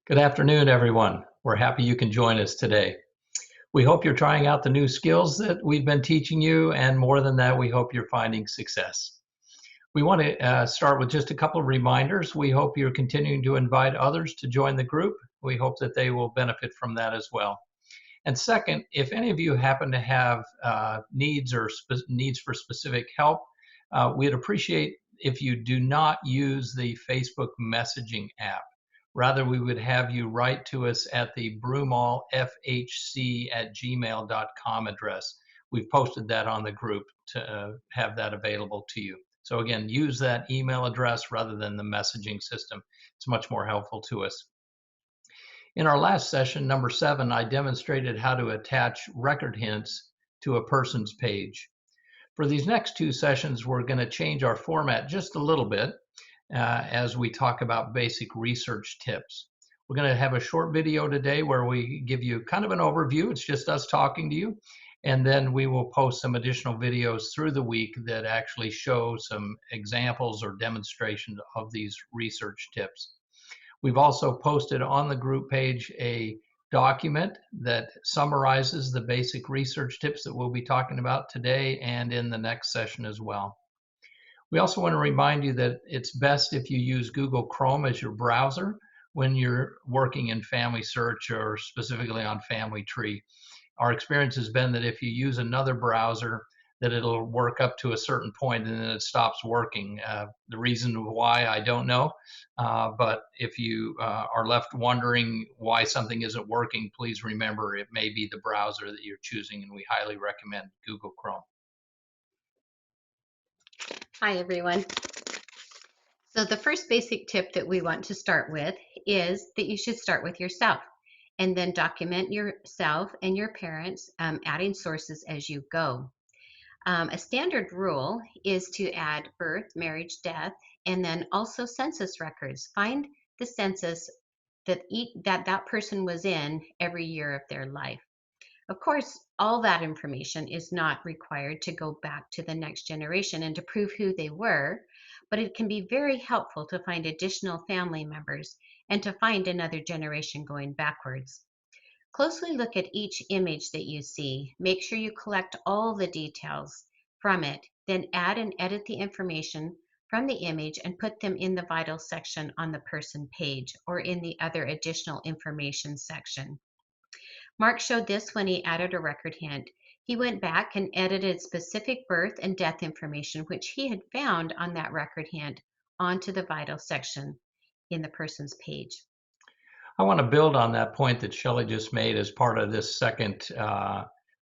Good afternoon, everyone. We're happy you can join us today. We hope you're trying out the new skills that we've been teaching you, and more than that, we hope you're finding success. We want to start with just a couple of reminders. We hope you're continuing to invite others to join the group. We hope that they will benefit from that as well. And second, if any of you happen to have needs or needs for specific help, we'd appreciate if you do not use the Facebook messaging app. Rather, we would have you write to us at the brumallfhc@gmail.com address. We've posted that on the group to have that available to you. So again, use that email address rather than the messaging system. It's much more helpful to us. In our last session, number 7, I demonstrated how to attach record hints to a person's page. For these next 2 sessions, we're going to change our format just a little bit as we talk about basic research tips. We're going to have a short video today where we give you kind of an overview. It's just us talking to you. And then we will post some additional videos through the week that actually show some examples or demonstrations of these research tips. We've also posted on the group page a document that summarizes the basic research tips that we'll be talking about today and in the next session as well. We also want to remind you that it's best if you use Google Chrome as your browser when you're working in Family Search or specifically on Family Tree. Our experience has been that if you use another browser, that it'll work up to a certain point and then it stops working. The reason why, I don't know, but if you are left wondering why something isn't working, please remember it may be the browser that you're choosing, and we highly recommend Google Chrome. Hi, everyone. So the first basic tip that we want to start with is that you should start with yourself and then document yourself and your parents, adding sources as you go. A standard rule is to add birth, marriage, death, and then also census records. Find the census that person was in every year of their life. Of course, all that information is not required to go back to the next generation and to prove who they were, but it can be very helpful to find additional family members and to find another generation going backwards. Closely look at each image that you see. Make sure you collect all the details from it, then add and edit the information from the image and put them in the vital section on the person page or in the other additional information section. Mark showed this when he added a record hint. He went back and edited specific birth and death information, which he had found on that record hint, onto the vital section in the person's page. I want to build on that point that Shelley just made as part of this second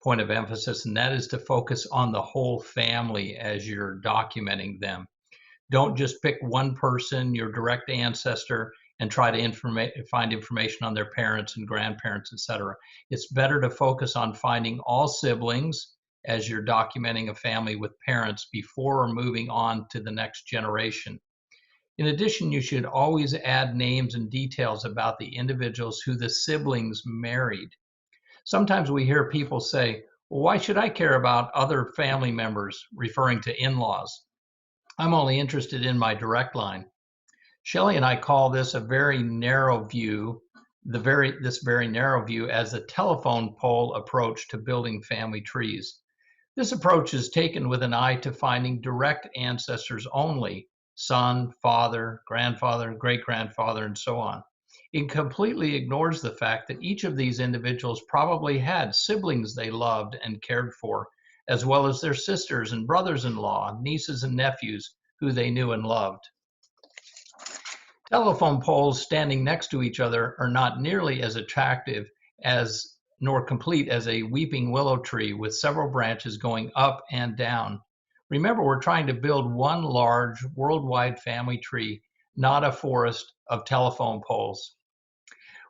point of emphasis, and that is to focus on the whole family as you're documenting them. Don't just pick one person, your direct ancestor, and try to find information on their parents and grandparents, etc. It's better to focus on finding all siblings as you're documenting a family with parents before moving on to the next generation. In addition, you should always add names and details about the individuals who the siblings married. Sometimes we hear people say, well, why should I care about other family members, referring to in-laws? I'm only interested in my direct line. Shelley and I call this a very narrow view, this very narrow view as the telephone pole approach to building family trees. This approach is taken with an eye to finding direct ancestors only, son, father, grandfather, great-grandfather, and so on. It completely ignores the fact that each of these individuals probably had siblings they loved and cared for, as well as their sisters and brothers-in-law, nieces and nephews who they knew and loved. Telephone poles standing next to each other are not nearly as attractive as nor complete as a weeping willow tree with several branches going up and down. Remember, we're trying to build one large worldwide family tree, not a forest of telephone poles.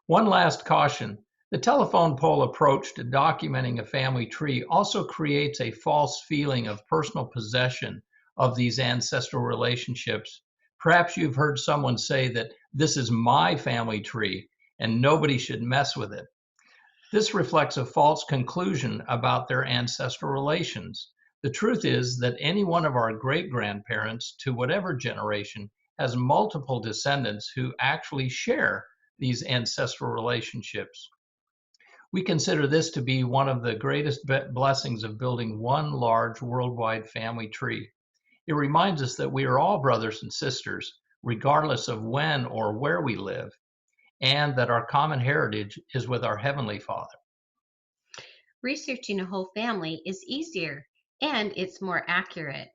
One last caution. The telephone pole approach to documenting a family tree also creates a false feeling of personal possession of these ancestral relationships. Perhaps you've heard someone say that this is my family tree and nobody should mess with it. This reflects a false conclusion about their ancestral relations. The truth is that any one of our great-grandparents, to whatever generation, has multiple descendants who actually share these ancestral relationships. We consider this to be one of the greatest blessings of building one large worldwide family tree. It reminds us that we are all brothers and sisters, regardless of when or where we live, and that our common heritage is with our Heavenly Father. Researching a whole family is easier and it's more accurate.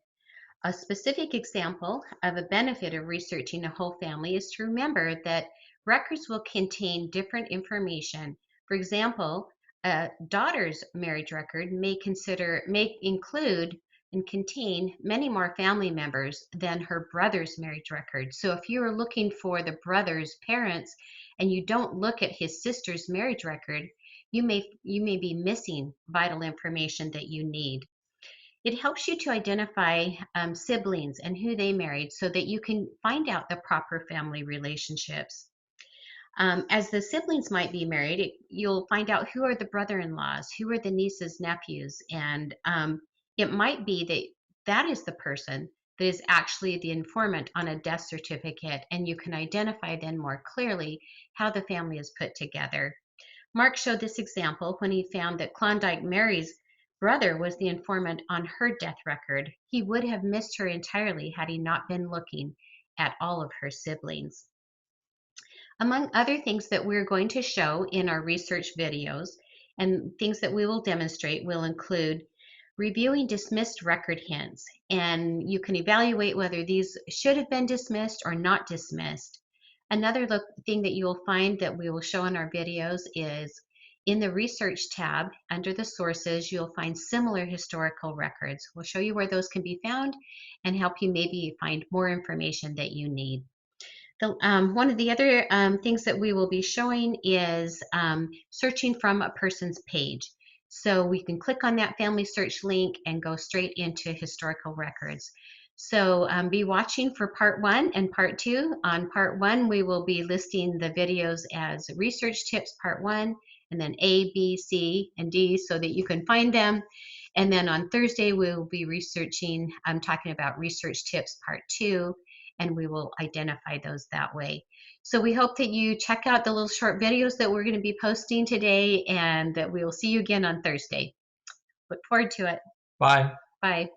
A specific example of a benefit of researching a whole family is to remember that records will contain different information. For example, a daughter's marriage record may include and contain many more family members than her brother's marriage record. So if you are looking for the brother's parents and you don't look at his sister's marriage record, you may be missing vital information that you need. It helps you to identify siblings and who they married so that you can find out the proper family relationships. As the siblings might be married, you'll find out who are the brother-in-laws, who are the nieces, nephews, and it might be that that is the person that is actually the informant on a death certificate, and you can identify then more clearly how the family is put together. Mark showed this example when he found that Klondike Mary's brother was the informant on her death record. He would have missed her entirely had he not been looking at all of her siblings. Among other things that we're going to show in our research videos and things that we will demonstrate will include reviewing dismissed record hints, and you can evaluate whether these should have been dismissed or not dismissed. Another thing that you will find that we will show in our videos is in the research tab under the sources, you'll find similar historical records. We'll show you where those can be found and help you maybe find more information that you need. One of the other things that we will be showing is searching from a person's page. So we can click on that family search link and go straight into historical records. So be watching for part 1 and part 2. On part 1, we will be listing the videos as research tips part 1, and then A, B, C, and D so that you can find them. And then on Thursday, we will be talking about research tips part 2, and we will identify those that way. So we hope that you check out the little short videos that we're going to be posting today, and that we will see you again on Thursday. Look forward to it. Bye. Bye.